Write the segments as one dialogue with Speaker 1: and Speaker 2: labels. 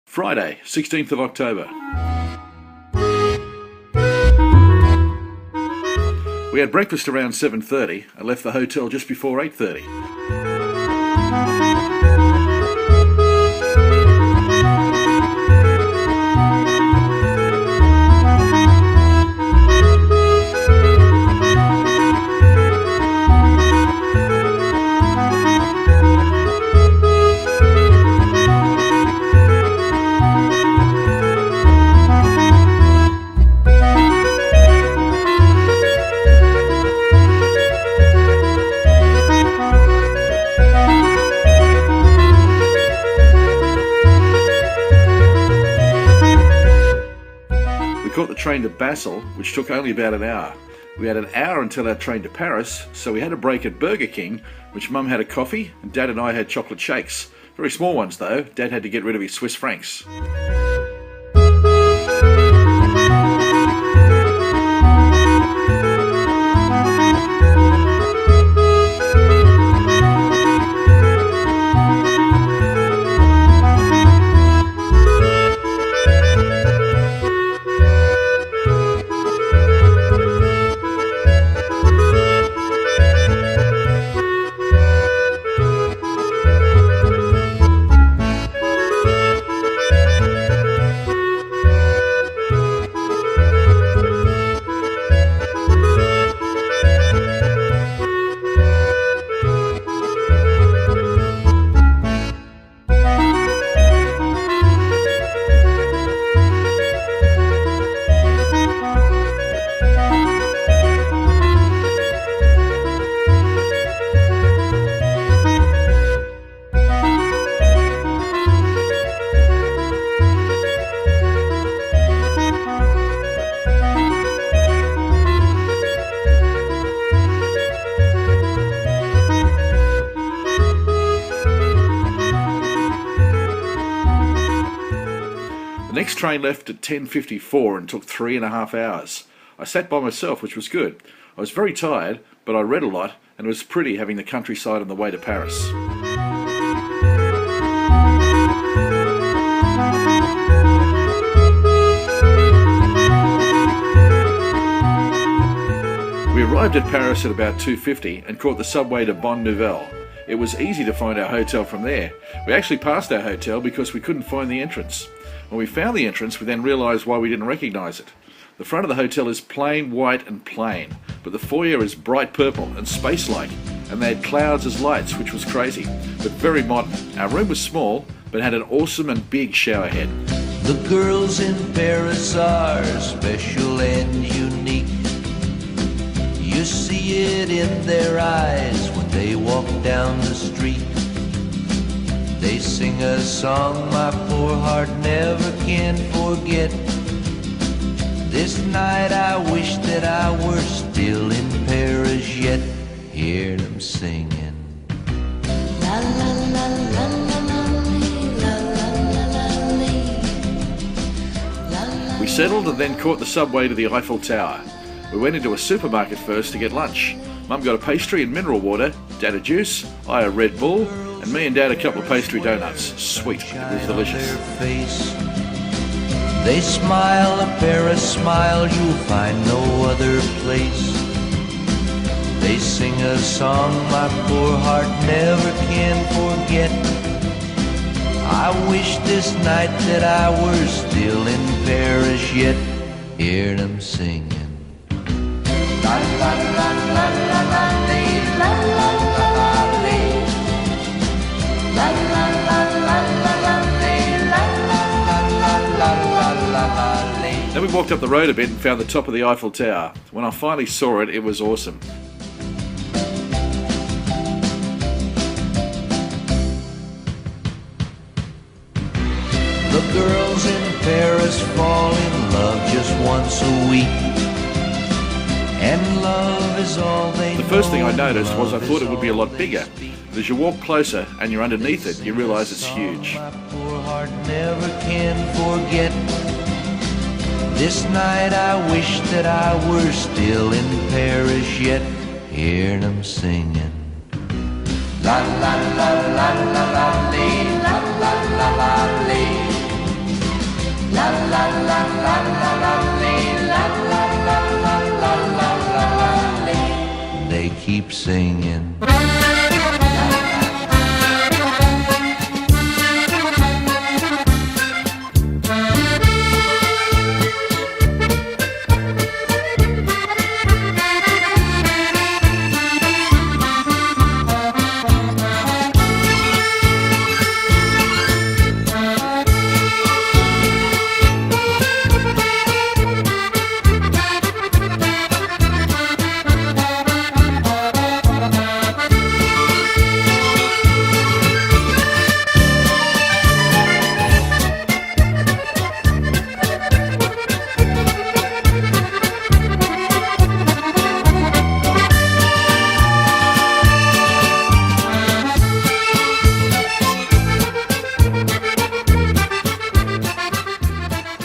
Speaker 1: Friday, 16th of October. We had breakfast around 7:30 and left the hotel just before 8:30. We caught the train to Basel, which took only about an hour. We had an hour until our train to Paris, so we had a break at Burger King, which Mum had a coffee, and Dad and I had chocolate shakes. Very small ones though. Dad had to get rid of his Swiss francs. The next train left at 10:54 and took 3.5 hours. I sat by myself, which was good. I was very tired, but I read a lot, and it was pretty having the countryside on the way to Paris. We arrived at Paris at about 2:50 and caught the subway to Bonne Nouvelle. It was easy to find our hotel from there. We actually passed our hotel because we couldn't find the entrance. When we found the entrance, we then realised why we didn't recognise it. The front of the hotel is plain white and plain, but the foyer is bright purple and space-like, and they had clouds as lights, which was crazy, but very modern. Our room was small, but had an awesome and big shower head.
Speaker 2: The girls in Paris are special and unique. You see it in their eyes when they walk down the street. They sing a song my poor heart never can forget. This night I wish that I were still in Paris yet. Hear them singing. La la la la la la la la la.
Speaker 1: We settled and then caught the subway to the Eiffel Tower. We went into a supermarket first to get lunch. Mum got a pastry and mineral water, Dad a juice, I a Red Bull, and me and Dad a couple of pastry donuts. Sweet, it was delicious.
Speaker 2: They smile, a Paris smile you'll find no other place. They sing a song my poor heart never can forget. I wish this night that I were still in Paris yet. Hear them singing. La la la la la la la la la la la la la la la la.
Speaker 1: Then we walked up the road a bit and found the top of the Eiffel Tower. When I finally saw it, it was awesome.
Speaker 2: The girls in Paris fall in love just once a week. And love is all they know.
Speaker 1: The first thing I noticed was I thought it would be a lot bigger. But as you walk closer and you're underneath it, you realise it's huge.
Speaker 2: My poor heart never can forget. This night I wish that I were still in Paris yet. Hear them singing. La la la la la la la la la la la la. singing.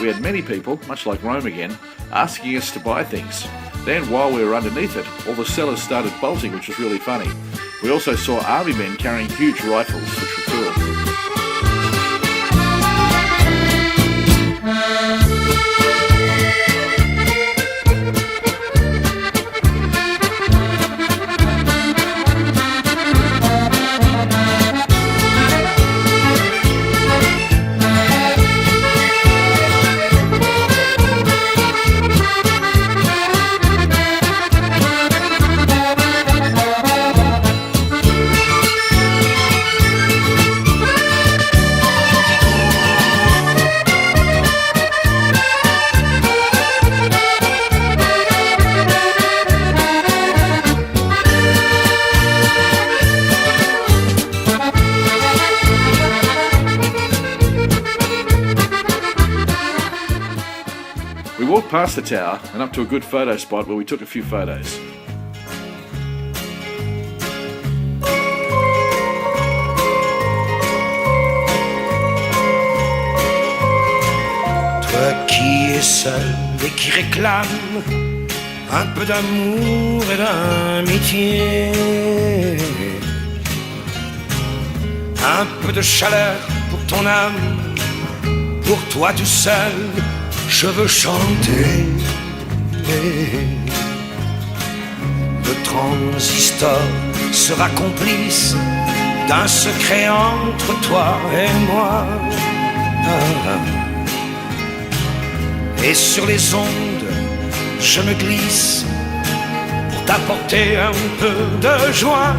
Speaker 1: We had many people, much like Rome again, asking us to buy things. Then, while we were underneath it, all the sellers started bolting, which was really funny. We also saw army men carrying huge rifles, which were cool. We walked past the tower and up to a good photo spot where we took a few photos.
Speaker 3: Toi qui es seul et qui réclame un peu d'amour et d'amitié, un peu de chaleur pour ton âme, pour toi tout seul, je veux chanter. Le transistor sera complice d'un secret entre toi et moi. Et sur les ondes, je me glisse pour t'apporter un peu de joie.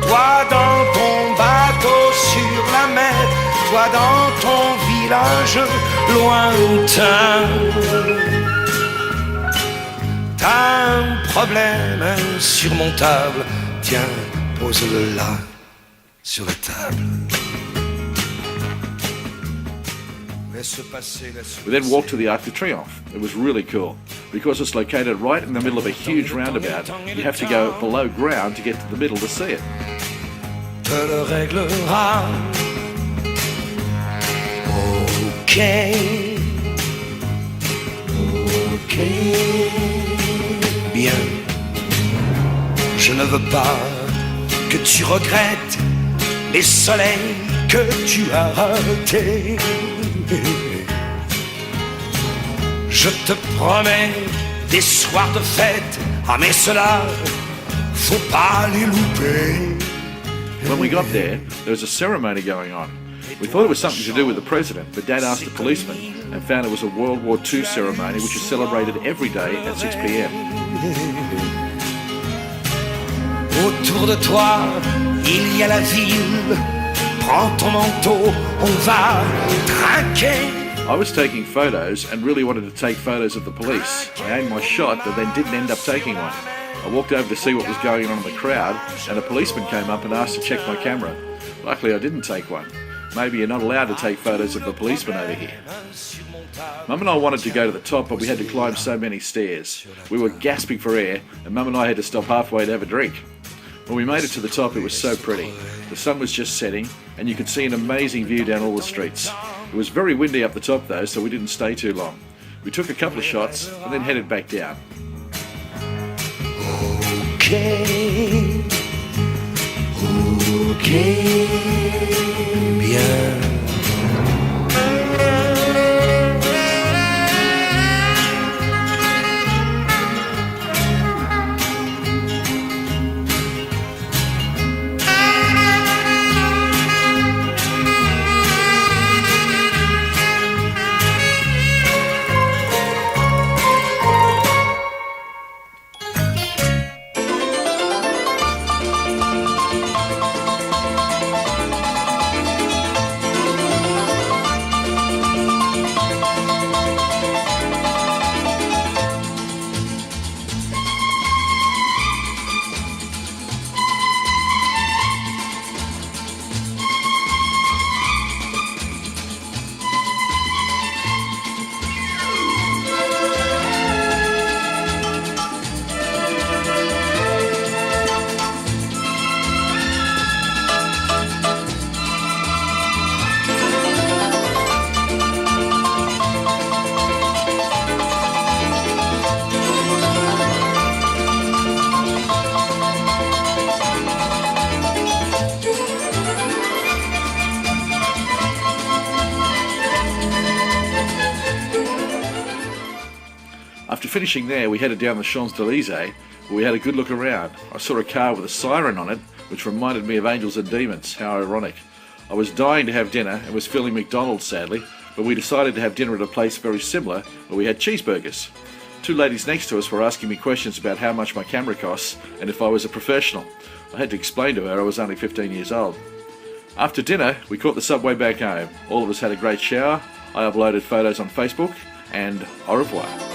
Speaker 3: Toi dans ton bateau sur la mer, toi dans ton village lointain, t'as un problème insurmontable, tiens, pose-le là, sur la table.
Speaker 1: We then walked to the Arc de Triomphe. It was really cool. Because it's located right in the middle of a huge roundabout, you have to go below ground to get to the middle to see it.
Speaker 3: Te le réglera. Ok. Bien. Je ne veux pas que tu regrettes les soleils que tu as ratés. Je te promets des soirs de fête, ah mais cela, faut pas les louper.
Speaker 1: When we got there was a ceremony going on. We thought it was something to do with the president, but Dad asked a policeman and found it was a World War II ceremony which is celebrated every day at 6 p.m.
Speaker 3: Autour de toi, il y a la ville. Prends ton manteau, on va trinquer.
Speaker 1: I was taking photos and really wanted to take photos of the police. I aimed my shot but then didn't end up taking one. I walked over to see what was going on in the crowd and a policeman came up and asked to check my camera. Luckily I didn't take one. Maybe you're not allowed to take photos of the policeman over here. Mum and I wanted to go to the top, but we had to climb so many stairs. We were gasping for air and Mum and I had to stop halfway to have a drink. When we made it to the top, it was so pretty. The sun was just setting and you could see an amazing view down all the streets. It was very windy up the top though, so we didn't stay too long. We took a couple of shots and then headed back down.
Speaker 3: Okay. Bien.
Speaker 1: After finishing there, we headed down the Champs-Élysées, where we had a good look around. I saw a car with a siren on it, which reminded me of Angels and Demons. How ironic. I was dying to have dinner and was feeling McDonald's, sadly, but we decided to have dinner at a place very similar, where we had cheeseburgers. Two ladies next to us were asking me questions about how much my camera costs and if I was a professional. I had to explain to her I was only 15 years old. After dinner, we caught the subway back home. All of us had a great shower. I uploaded photos on Facebook, and au revoir.